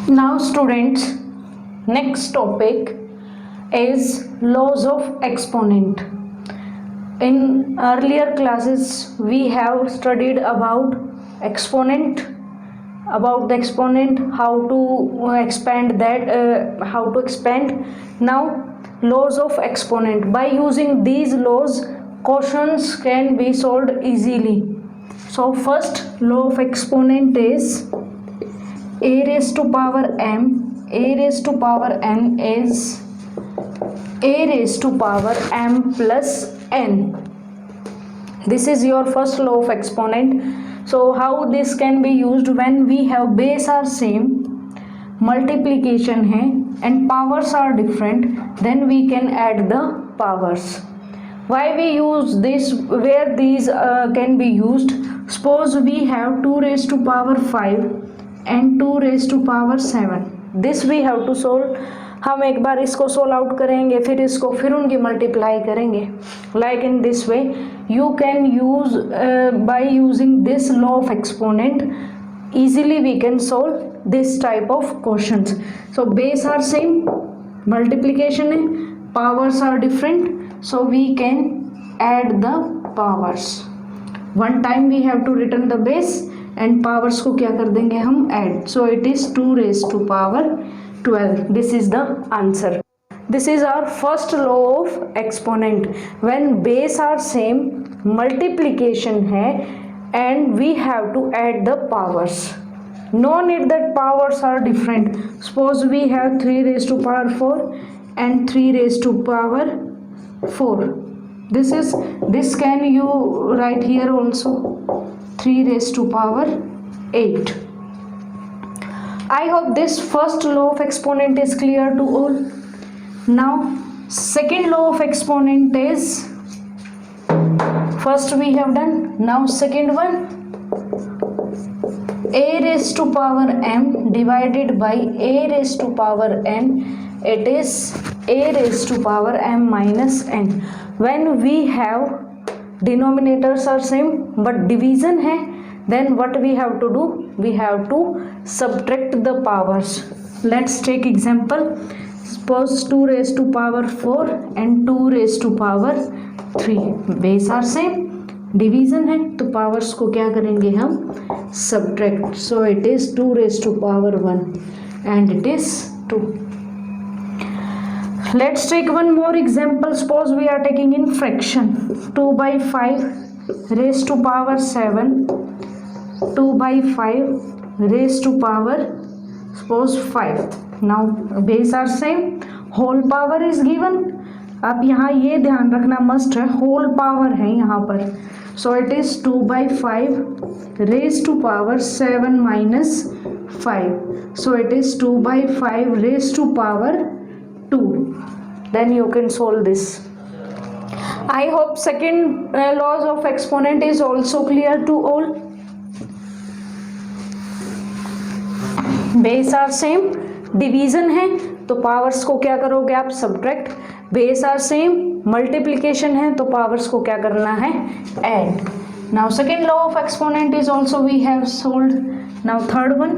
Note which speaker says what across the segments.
Speaker 1: Now students, next topic is laws of exponent. In earlier classes we have studied about exponent, about the exponent, how to expand that, how to expand. Now laws of exponent. By using these laws, questions can be solved easily. So first law of exponent is a raised to power m, a raised to power n is a raised to power m plus n. This is your first law of exponent. So how this can be used? When we have base are same, multiplication है and powers are different, then we can add the powers. Why we use this? Where these can be used? Suppose we have 2 raised to power 5 and 2 raised to power 7. This we have to solve. हम एक बार इसको solve out करेंगे, फिर उनकी multiply करेंगे. Like in this way you can use by using this law of exponent easily we can solve this type of questions. So base are same, multiplication है, powers are different, so we can add the powers. One time we have to return the base and powers को क्या कर देंगे हम add. So it is 2 raised to power 12. This is the answer. This is our first law of exponent. When base are same, multiplication है and we have to add the powers. No need that powers are different. Suppose we have 3 raised to power 4 and 3 raised to power 4. This can you write here also, 3 raised to power 8. I hope this first law of exponent is clear to all. Now second law of exponent is, first we have done, now second one, a raised to power m divided by a raised to power n, it is a raised to power m minus n. When we have denominators are same but division है, then what we have to do? We have to subtract the powers. Let's take example. Suppose 2 raised to power 4 and 2 raised to power 3. Base are same, division है तो powers को क्या करेंगे हम? Subtract. So it is 2 raised to power 1 and it is 2. Let's take one more example. Suppose we are taking in fraction. 2 by 5 raised to power 7, 2 by 5 raised to power, suppose 5. Now base are same, whole power is given. अब यहाँ ये ध्यान रखना must है, whole power है यहाँ पर. So it is 2 by 5 raised to power 7 minus 5. So it is 2 by 5 raised to power 2. Then you can solve this. I hope second laws of exponent is also clear to all. Base are same, division है तो powers को क्या करोगे आप? Subtract. Base are same, multiplication है तो powers को क्या करना है? Add. Now second law of exponent is also we have solved. Now third one,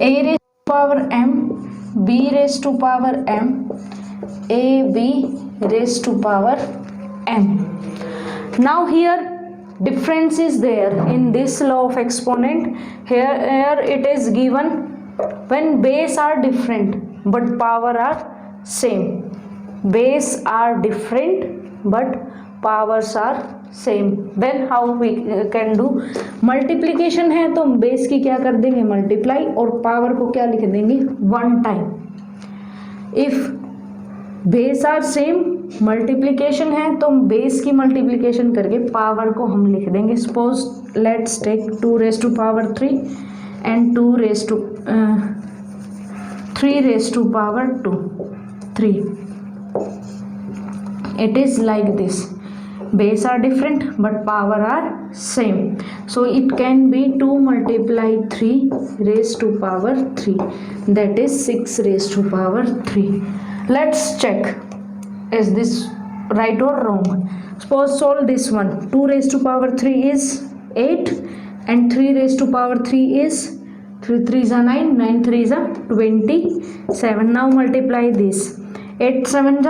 Speaker 1: a raised to power m, b raised to power m, a b raised to power m. Now here difference is there in this law of exponent. Here it is given when base are different but power are same. Base are different but powers are same. Then how we can do? multiplication है तो base की क्या कर देंगे? multiply और power को क्या लिख देंगे? one time. If base are same, multiplication है तो बेस की मल्टीप्लिकेशन करके पावर को हम लिख देंगे. Suppose let's take 2 raise to power 3 and 3 raise to power 2 3. It is like this. Base are different but power are same. So it can be 2 multiply 3 raised to power 3. That is 6 raised to power 3. Let's check, is this right or wrong? Suppose solve this one. 2 raised to power 3 is 8 and 3 raised to power 3 is 3 3 is 9, 9 3 is 27. Now multiply this. 8 7 is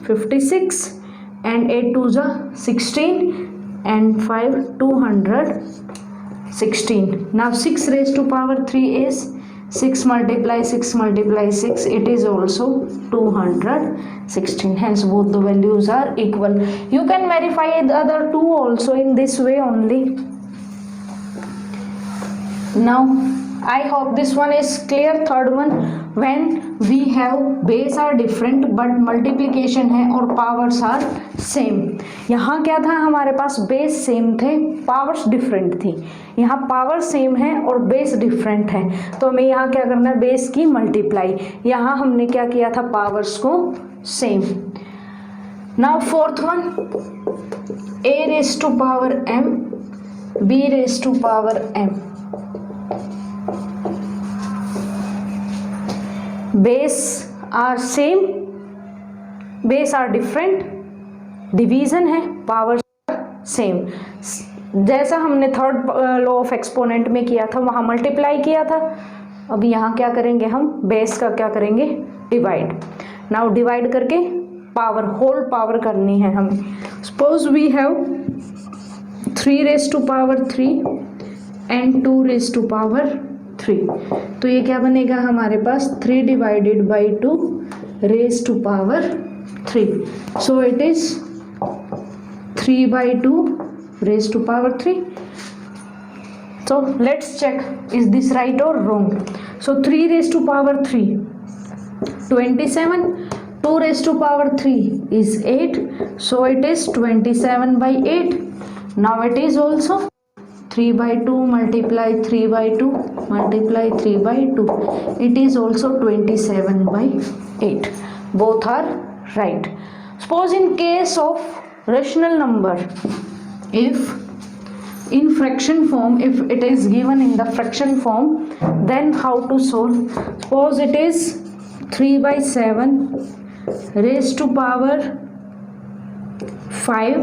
Speaker 1: 56 and 8 2 is 16 and 5 216. Now 6 raised to power 3 is 6 multiply 6 multiply 6, it is also 216. Hence both the values are equal. You can verify the other two also in this way only. Now I hope this one is clear. Third one, when we have base are different but multiplication है और powers are same. यहाँ क्या था, हमारे पास base same थे, powers different थी. यहाँ power same है और बेस डिफरेंट है, तो हमें यहाँ क्या करना है, बेस की मल्टीप्लाई. यहाँ हमने क्या किया था, पावर्स को same. Now fourth one, a raised to power m, b raised to power m. Base are same, base are different, division है, पावर सेम. जैसा हमने थर्ड लॉ ऑफ एक्सपोनेंट में किया था, वहाँ मल्टीप्लाई किया था. अब यहाँ क्या करेंगे, हम बेस का क्या करेंगे, डिवाइड. नाउ डिवाइड करके पावर, होल पावर करनी है हमें. Suppose we have 3 raised to power 3 and 2 raised to power 3. तो ये क्या बनेगा हमारे पास, 3 divided by 2 raised to power 3. So it is 3 by 2 raised to power 3. So let's check, is this right or wrong? So 3 raised to power 3, 27. 2 raised to power 3 is 8. So it is 27 by 8. Now it is also 3 by 2 multiply 3 by 2 multiply 3 by 2. It is also 27 by 8. Both are right. Suppose in case of rational number, if in fraction form, if it is given in the fraction form, then how to solve? Suppose it is 3 by 7 raised to power 5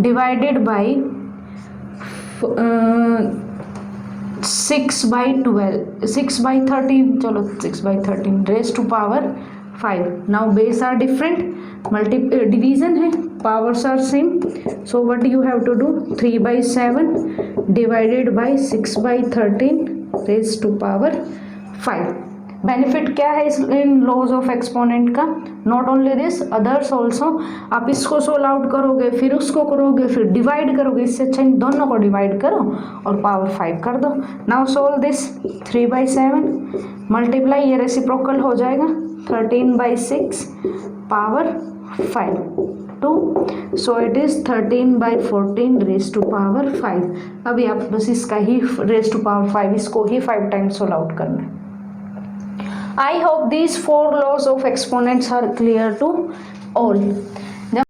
Speaker 1: divided by 6 by 12, 6 by 13, चलो 6 by 13 raised to power 5. Now base are different, division है, powers are same. So what you have to do, 3 by 7 divided by 6 by 13 raised to power 5. Benefit क्या है इस in laws of exponent का, not only this, others also. आप इसको solve out करोगे, फिर उसको करोगे, फिर डिवाइड करोगे, इससे अच्छा इन दोनों को डिवाइड करो और पावर 5 कर दो. Now solve this. 3 by 7 multiply, ये रेसिप्रोकल हो जाएगा, 13 by 6 पावर 5 2. So it is 13 by 14 raise to power 5. अभी आप बस इसका ही रेज टू पावर 5, इसको ही 5 टाइम्स सोल्व आउट करना है. I hope these 4 laws of exponents are clear to all.